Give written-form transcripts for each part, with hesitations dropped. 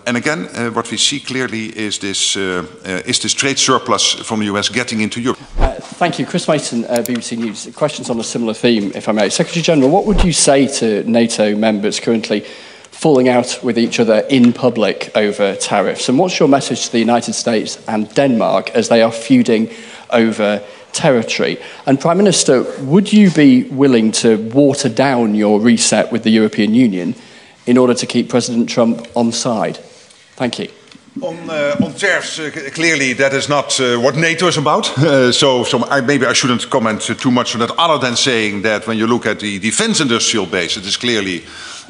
And again, what we see clearly is this trade surplus from the US getting into Europe. Thank you. Chris Mason, BBC News. Questions on a similar theme, if I may. Secretary General, what would you say to NATO members currently falling out with each other in public over tariffs? And what's your message to the United States and Denmark as they are feuding over territory? And Prime Minister, would you be willing to water down your reset with the European Union in order to keep President Trump on side? Thank you. On tariffs, clearly that is not what NATO is about. Maybe I shouldn't comment too much on that, other than saying that when you look at the defense industrial base, it is clearly,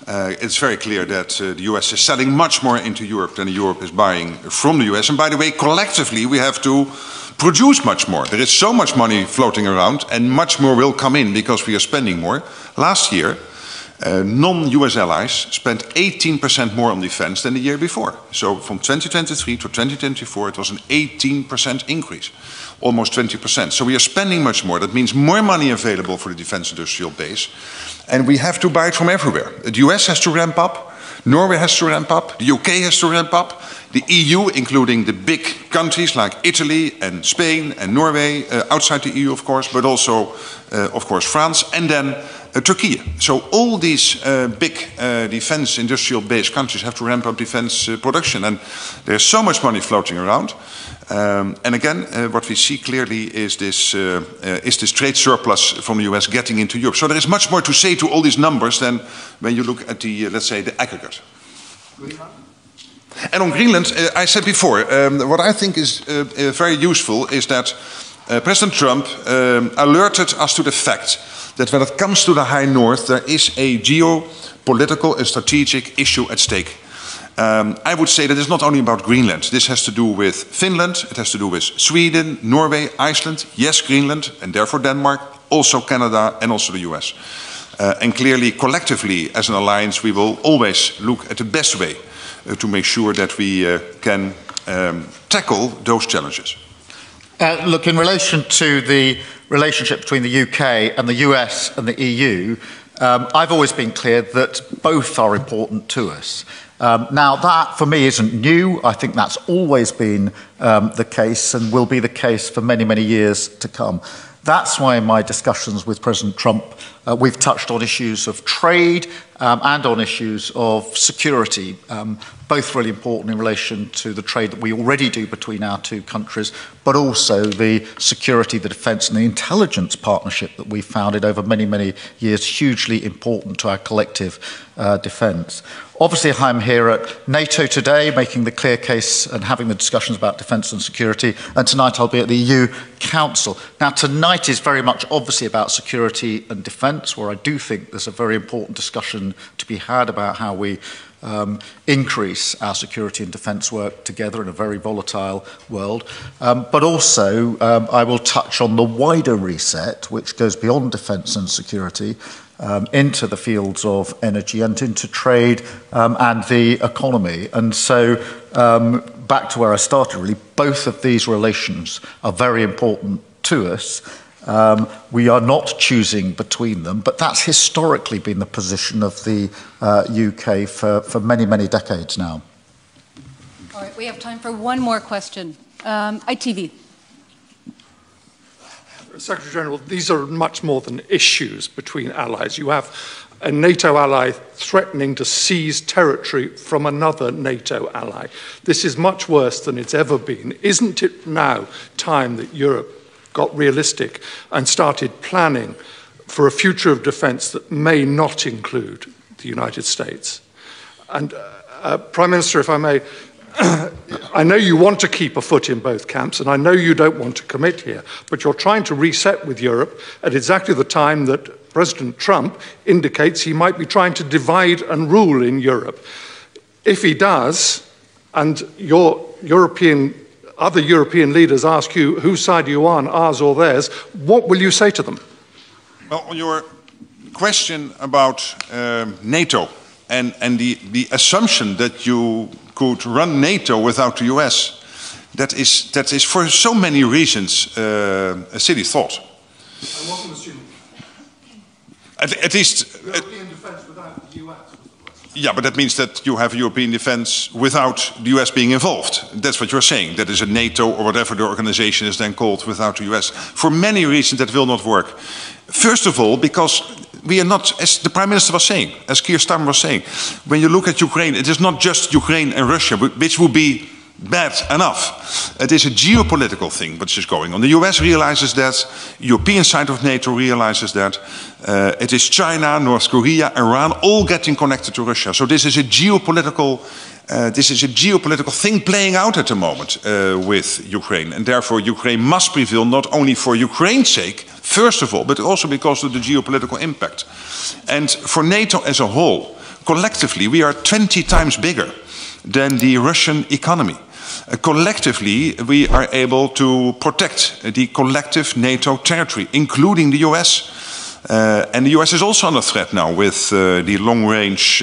it's very clear that the US is selling much more into Europe than Europe is buying from the US. And by the way, collectively, we have to produce much more. There is so much money floating around, and much more will come in because we are spending more. Last year, non-US allies spent 18% more on defense than the year before. So from 2023 to 2024, it was an 18% increase, almost 20%. So we are spending much more. That means more money available for the defense industrial base. And we have to buy it from everywhere. The US has to ramp up. Norway has to ramp up. The UK has to ramp up. The EU, including the big countries like Italy and Spain and Norway, outside the EU, of course, but also, of course, France, and then Turkey. So all these big defense industrial based countries have to ramp up defense production, and there's so much money floating around. And again, what we see clearly is this trade surplus from the US getting into Europe. So there is much more to say to all these numbers than when you look at the, let's say, the aggregate. And on Greenland, I said before, what I think is very useful is that President Trump alerted us to the fact that when it comes to the High North, there is a geopolitical and strategic issue at stake. I would say that it's not only about Greenland. This has to do with Finland, it has to do with Sweden, Norway, Iceland, yes, Greenland, and therefore Denmark, also Canada, and also the US. And clearly, collectively, as an alliance, we will always look at the best way to make sure that we can tackle those challenges. Look, in relation to the relationship between the UK and the US and the EU, I've always been clear that both are important to us. Now, that for me isn't new. I think that's always been the case and will be the case for many, many years to come. That's why in my discussions with President Trump, we've touched on issues of trade and on issues of security, both really important in relation to the trade that we already do between our two countries, but also the security, the defence and the intelligence partnership that we've founded over many, many years, hugely important to our collective defence. Obviously, I'm here at NATO today, making the clear case and having the discussions about defence and security, and tonight I'll be at the EU Council. Now, tonight is very much obviously about security and defence, where I do think there's a very important discussion to be had about how we increase our security and defence work together in a very volatile world. But also, I will touch on the wider reset, which goes beyond defence and security, into the fields of energy and into trade and the economy. And so, back to where I started, really, both of these relations are very important to us. We are not choosing between them, but that's historically been the position of the UK for many, many decades now. All right, we have time for one more question. ITV. Secretary General, these are much more than issues between allies. You have a NATO ally threatening to seize territory from another NATO ally. This is much worse than it's ever been. Isn't it now time that Europe got realistic and started planning for a future of defence that may not include the United States? And Prime Minister, if I may, I know you want to keep a foot in both camps, and I know you don't want to commit here, but you're trying to reset with Europe at exactly the time that President Trump indicates he might be trying to divide and rule in Europe. If he does, and other European leaders ask you whose side are you on, ours or theirs, what will you say to them? Well, on your question about NATO and the assumption that you could run NATO without the US, that is for so many reasons a silly thought. I wasn't assuming. At least. European defence without the US was the question. Yeah, but that means that you have European defense without the US being involved. That's what you're saying. That is a NATO or whatever the organization is then called without the US. For many reasons that will not work. First of all, because we are not, as the Prime Minister was saying, as Keir Starmer was saying, when you look at Ukraine, it is not just Ukraine and Russia, which would be bad enough. It is a geopolitical thing which is going on. The US realizes that, European side of NATO realizes that, it is China, North Korea, Iran, all getting connected to Russia. So this is a geopolitical thing playing out at the moment with Ukraine. And therefore Ukraine must prevail, not only for Ukraine's sake, first of all, but also because of the geopolitical impact. And for NATO as a whole, collectively, we are 20 times bigger than the Russian economy. Collectively, we are able to protect the collective NATO territory, including the US. And the US is also under threat now with the long-range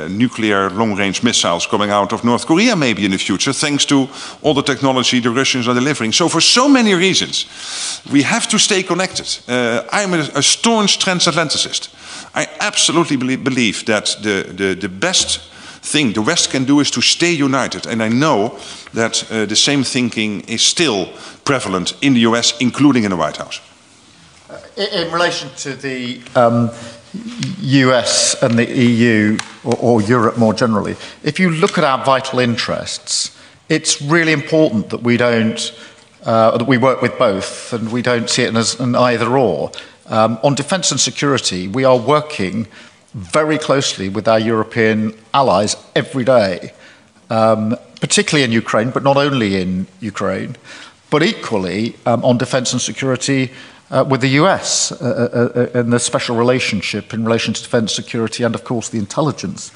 nuclear long-range missiles coming out of North Korea maybe in the future, thanks to all the technology the Russians are delivering. So for so many reasons, we have to stay connected. I'm a staunch transatlanticist. I absolutely believe that the best thing the West can do is to stay united. And I know that the same thinking is still prevalent in the US, including in the White House. In relation to the US and the EU, or Europe more generally, if you look at our vital interests, it's really important that we don't, that we work with both and we don't see it as an either or. On defence and security, we are working very closely with our European allies every day, particularly in Ukraine, but not only in Ukraine, but equally on defence and security with the US and the special relationship in relation to defence, security and, of course, the intelligence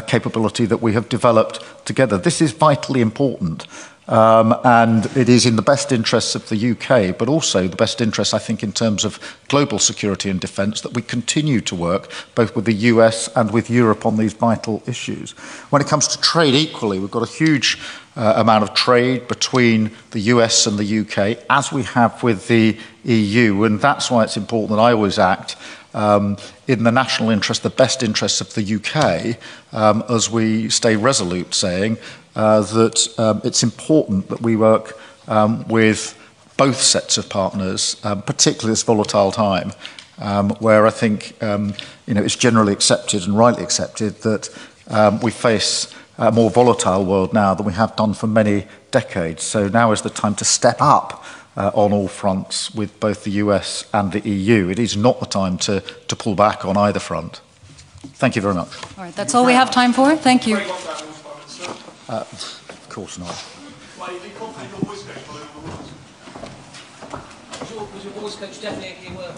capability that we have developed together. This is vitally important. And it is in the best interests of the UK, but also the best interests, I think, in terms of global security and defence, that we continue to work both with the US and with Europe on these vital issues. When it comes to trade equally, we've got a huge amount of trade between the US and the UK, as we have with the EU, and that's why it's important that I always act in the national interest, the best interests of the UK, as we stay resolute saying that it's important that we work with both sets of partners, particularly this volatile time, where I think it's generally accepted and rightly accepted that we face a more volatile world now than we have done for many decades. So now is the time to step up on all fronts with both the US and the EU. It is not the time to pull back on either front. Thank you very much. All right, that's all we have time for. Thank you. Of course not. Was your voice coach definitely a key word?